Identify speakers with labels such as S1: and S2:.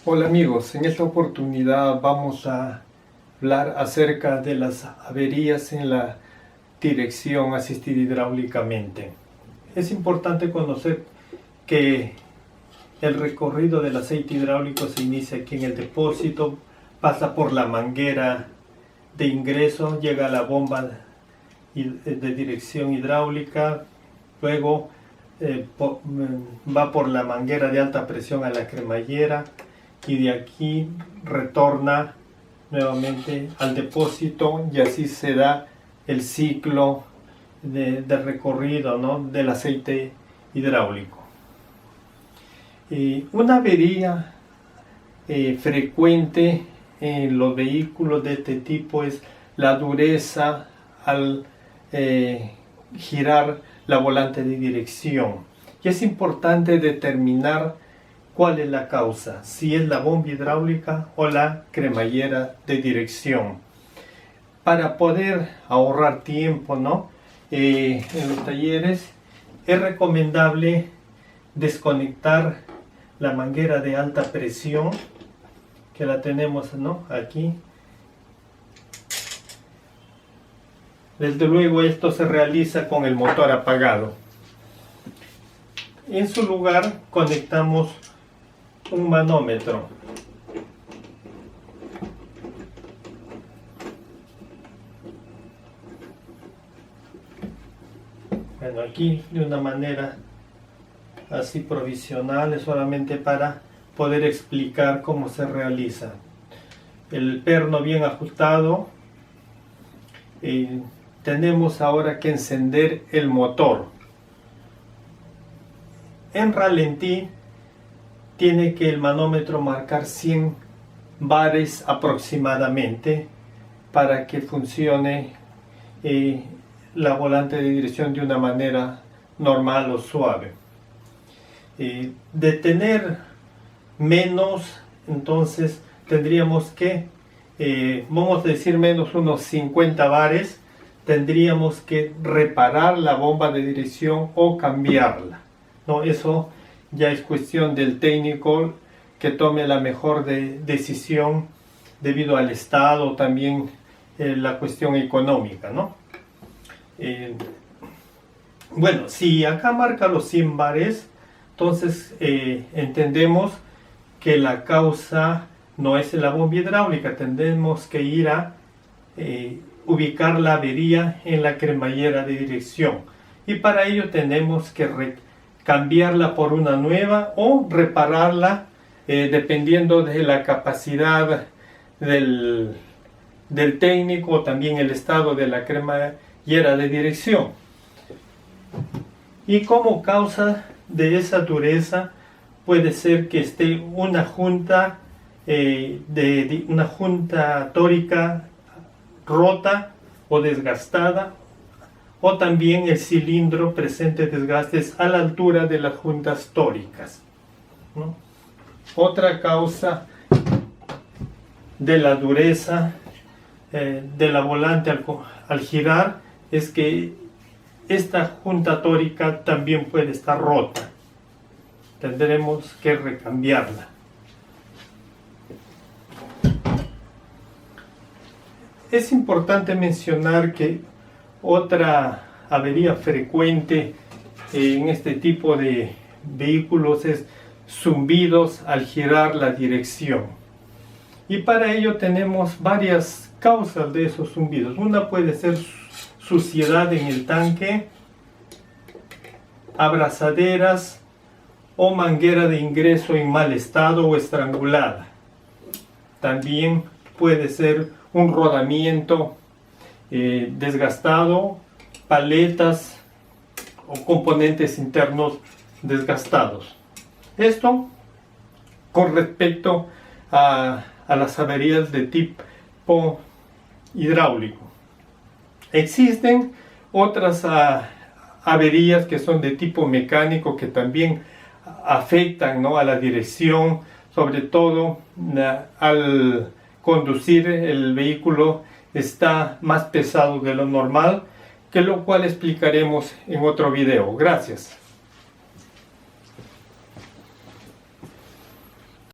S1: Hola amigos, en esta oportunidad vamos a hablar acerca de las averías en la dirección asistida hidráulicamente. Es importante conocer que el recorrido del aceite hidráulico se inicia aquí en el depósito, pasa por la manguera de ingreso, llega a la bomba de dirección hidráulica, luego va por la manguera de alta presión a la cremallera y de aquí retorna nuevamente al depósito, y así se da el ciclo de recorrido, ¿no?, del aceite hidráulico. Una avería frecuente en los vehículos de este tipo es la dureza al girar la volante de dirección, y es importante determinar cuál es la causa, si es la bomba hidráulica o la cremallera de dirección, para poder ahorrar tiempo, ¿no? En los talleres es recomendable desconectar la manguera de alta presión, que la tenemos, ¿no?, aquí. Desde luego esto se realiza con el motor apagado. En su lugar conectamos un manómetro. Bueno, aquí de una manera así provisional, es solamente para poder explicar cómo se realiza. El perno bien ajustado. Tenemos ahora que encender el motor. En ralentí tiene que el manómetro marcar 100 bares aproximadamente para que funcione la volante de dirección de una manera normal o suave. De tener menos, entonces tendríamos que, vamos a decir menos unos 50 bares, tendríamos que reparar la bomba de dirección o cambiarla, ¿no? Eso ya es cuestión del técnico que tome la mejor decisión debido al estado, también la cuestión económica, ¿no? Bueno, si acá marca los 100 bares, entonces entendemos que la causa no es la bomba hidráulica. Tendremos que ir a ubicar la avería en la cremallera de dirección, y para ello tenemos que cambiarla por una nueva o repararla dependiendo de la capacidad del técnico, o también el estado de la cremallera de dirección. Y como causa de esa dureza puede ser que esté una junta una junta tórica rota o desgastada, o también el cilindro presente desgastes a la altura de las juntas tóricas, ¿no? Otra causa de la dureza de la volante al girar es que esta junta tórica también puede estar rota. Tendremos que recambiarla. Es importante mencionar que otra avería frecuente en este tipo de vehículos es zumbidos al girar la dirección. Y para ello tenemos varias causas de esos zumbidos. Una puede ser suciedad en el tanque, abrazaderas o manguera de ingreso en mal estado o estrangulada. También puede ser un rodamiento desgastado, paletas o componentes internos desgastados. Esto con respecto a las averías de tipo hidráulico. Existen otras averías que son de tipo mecánico, que también afectan, ¿no?, a la dirección, sobre todo al conducir el vehículo está más pesado de lo normal, que lo cual explicaremos en otro video. Gracias.